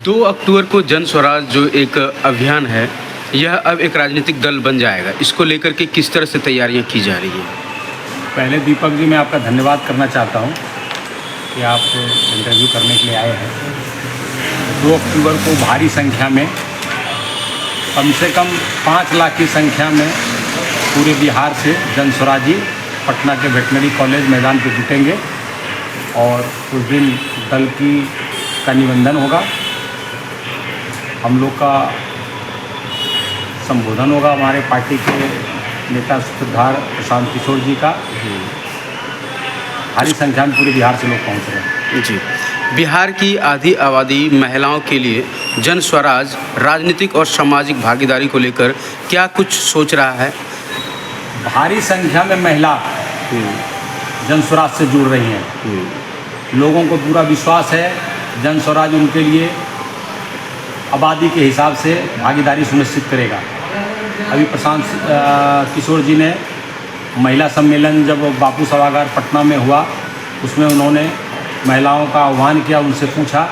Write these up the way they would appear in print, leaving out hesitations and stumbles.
2 अक्टूबर को जन स्वराज जो एक अभियान है, यह अब एक राजनीतिक दल बन जाएगा। इसको लेकर के किस तरह से तैयारियां की जा रही हैं? पहले दीपक जी मैं आपका धन्यवाद करना चाहता हूं कि आप इंटरव्यू करने के लिए आए हैं। 2 अक्टूबर को भारी संख्या में, कम से कम 5 लाख की संख्या में पूरे बिहार से जन स्वराजी पटना के वेटनरी कॉलेज मैदान पर जुटेंगे और उस दिन दल का निबंधन होगा। हम लोग का संबोधन होगा हमारे पार्टी के नेता सूत्रधार प्रशांत किशोर जी का। भारी संख्या में पूरे बिहार से लोग पहुंच रहे हैं। जी, बिहार की आधी आबादी महिलाओं के लिए जन स्वराज राजनीतिक और सामाजिक भागीदारी को लेकर क्या कुछ सोच रहा है? भारी संख्या में महिला जन स्वराज से जुड़ रही हैं। लोगों को पूरा विश्वास है जन स्वराज उनके लिए आबादी के हिसाब से भागीदारी सुनिश्चित करेगा। अभी प्रशांत किशोर जी ने महिला सम्मेलन जब बापू सभागार पटना में हुआ, उसमें उन्होंने महिलाओं का आह्वान किया, उनसे पूछा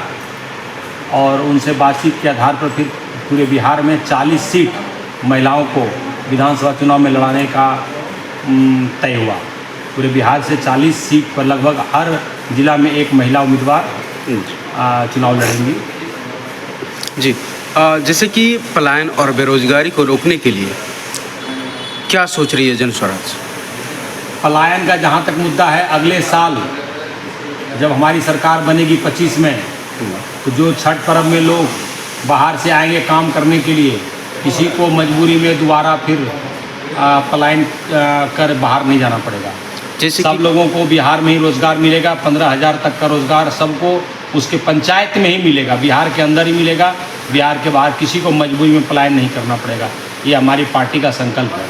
और उनसे बातचीत के आधार पर फिर पूरे बिहार में 40 सीट महिलाओं को विधानसभा चुनाव में लड़ाने का तय हुआ। पूरे बिहार से 40 सीट पर लगभग हर जिला में एक महिला उम्मीदवार चुनाव लड़ेंगी। जी, जैसे कि पलायन और बेरोजगारी को रोकने के लिए क्या सोच रही है जन स्वराज? पलायन का जहाँ तक मुद्दा है, अगले साल जब हमारी सरकार बनेगी 25 में, तो जो छठ पर्व में लोग बाहर से आएंगे काम करने के लिए, किसी को मजबूरी में दोबारा फिर पलायन कर बाहर नहीं जाना पड़ेगा। जैसे सब लोगों को बिहार में ही रोज़गार मिलेगा। 15,000 तक का रोज़गार सबको उसके पंचायत में ही मिलेगा, बिहार के अंदर ही मिलेगा। बिहार के बाहर किसी को मजबूरी में पलायन नहीं करना पड़ेगा। ये हमारी पार्टी का संकल्प है।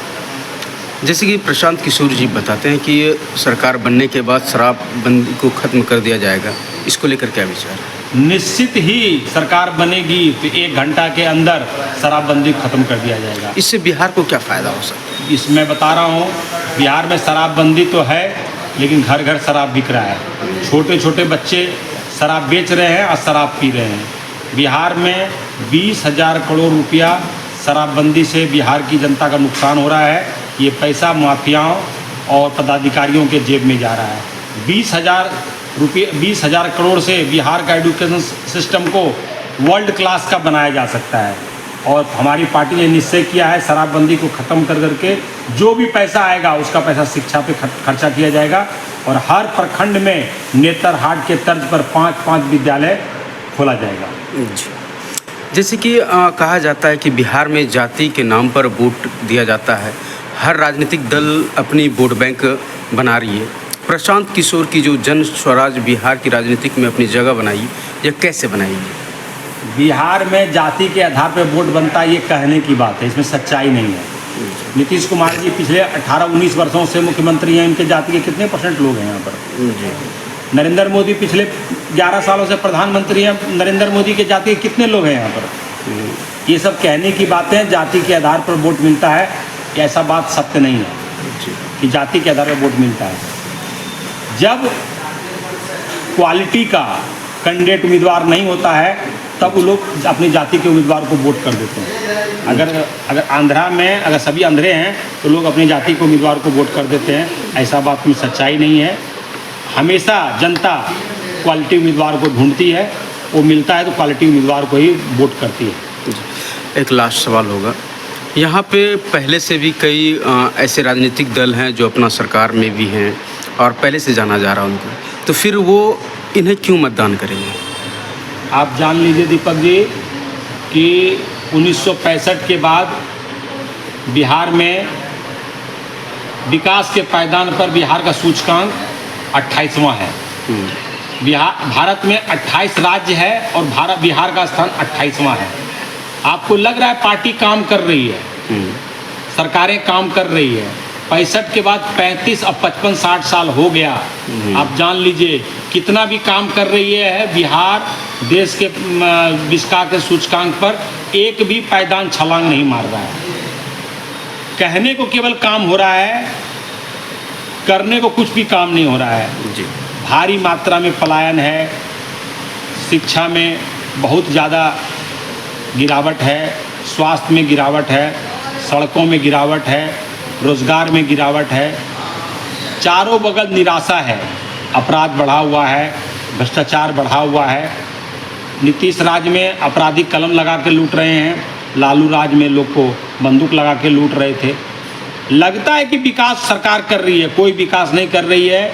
जैसे कि प्रशांत किशोर जी बताते हैं कि सरकार बनने के बाद शराबबंदी को ख़त्म कर दिया जाएगा, इसको लेकर क्या विचार है? निश्चित ही सरकार बनेगी तो 1 घंटा के अंदर शराबबंदी ख़त्म कर दिया जाएगा। इससे बिहार को क्या फ़ायदा हो सकता है? इसमें बता रहा हूँ, बिहार में शराबबंदी तो है, लेकिन घर घर शराब बिक रहा है। छोटे छोटे बच्चे शराब बेच रहे हैं और शराब पी रहे हैं। बिहार में 20,000 करोड़ रुपया शराबबंदी से बिहार की जनता का नुकसान हो रहा है। ये पैसा माफियाओं और पदाधिकारियों के जेब में जा रहा है। 20,000 करोड़ से बिहार का एजुकेशन सिस्टम को वर्ल्ड क्लास का बनाया जा सकता है। और हमारी पार्टी ने निश्चय किया है शराबबंदी को ख़त्म कर करके जो भी पैसा आएगा उसका पैसा शिक्षा पे खर्चा किया जाएगा। और हर प्रखंड में नेतरहाट के तर्ज पर 5-5 विद्यालय खोला जाएगा। जैसे कि कहा जाता है कि बिहार में जाति के नाम पर वोट दिया जाता है। हर राजनीतिक दल अपनी वोट बैंक बना रही है। प्रशांत किशोर की जो जन स्वराज बिहार की राजनीतिक में अपनी जगह बनाई, यह कैसे बनाएगी? बिहार में जाति के आधार पर वोट बनता है, ये कहने की बात है, इसमें सच्चाई नहीं है। नीतीश कुमार जी पिछले 18-19 वर्षों से मुख्यमंत्री हैं, इनके जाति के कितने % लोग हैं यहाँ पर? नरेंद्र मोदी पिछले 11 सालों से प्रधानमंत्री हैं, नरेंद्र मोदी के जाति के कितने लोग हैं यहाँ पर? ये सब कहने की बातें, जाति के आधार पर वोट मिलता है, ऐसा बात सत्य नहीं है कि जाति के आधार पर वोट मिलता है। जब क्वालिटी का कैंडिडेट उम्मीदवार नहीं होता है तब वो लोग अपनी जाति के उम्मीदवार को वोट कर देते हैं। अगर आंध्रा में अगर सभी अंधरे हैं तो लोग अपनी जाति के उम्मीदवार को वोट कर देते हैं, ऐसा बात में सच्चाई नहीं है। हमेशा जनता क्वालिटी उम्मीदवार को ढूंढती है, वो मिलता है तो क्वालिटी उम्मीदवार को ही वोट करती है। एक लास्ट सवाल होगा, यहाँ पे पहले से भी कई ऐसे राजनीतिक दल हैं जो अपना सरकार में भी हैं और पहले से जाना जा रहा है उनको, तो फिर वो इन्हें क्यों मतदान करेंगे? आप जान लीजिए दीपक जी कि 1965 के बाद बिहार में विकास के पायदान पर बिहार का सूचकांक 28वां है। भारत में 28 राज्य है और बिहार का स्थान 28वां है। आपको लग रहा है पार्टी काम कर रही है, सरकारें काम कर रही है। 65 के बाद 35, अब 55-60 साल हो गया। आप जान लीजिए कितना भी काम कर रही है बिहार, देश के विकास के सूचकांक पर एक भी पायदान छलांग नहीं मार रहा है। कहने को केवल काम हो रहा है, करने को कुछ भी काम नहीं हो रहा है। जी। भारी मात्रा में पलायन है, शिक्षा में बहुत ज़्यादा गिरावट है, स्वास्थ्य में गिरावट है, सड़कों में गिरावट है, रोज़गार में गिरावट है, चारों बगल निराशा है। अपराध बढ़ा हुआ है, भ्रष्टाचार बढ़ा हुआ है। नीतीश राज में अपराधी कलम लगा के लूट रहे हैं, लालू राज में लोग को बंदूक लगा के लूट रहे थे। लगता है कि विकास सरकार कर रही है, कोई विकास नहीं कर रही है।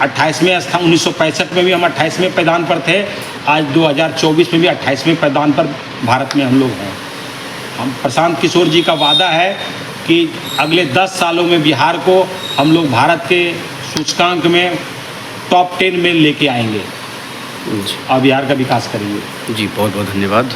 28वें स्थान, 1965 में भी हम 28वें पैदान पर थे, आज 2024 में भी 28वें पैदान पर भारत में हम लोग हैं। हम प्रशांत किशोर जी का वादा है कि अगले 10 सालों में बिहार को हम लोग भारत के सूचकांक में टॉप 10 में लेके आएंगे जी और बिहार का विकास करेंगे। जी, बहुत बहुत धन्यवाद।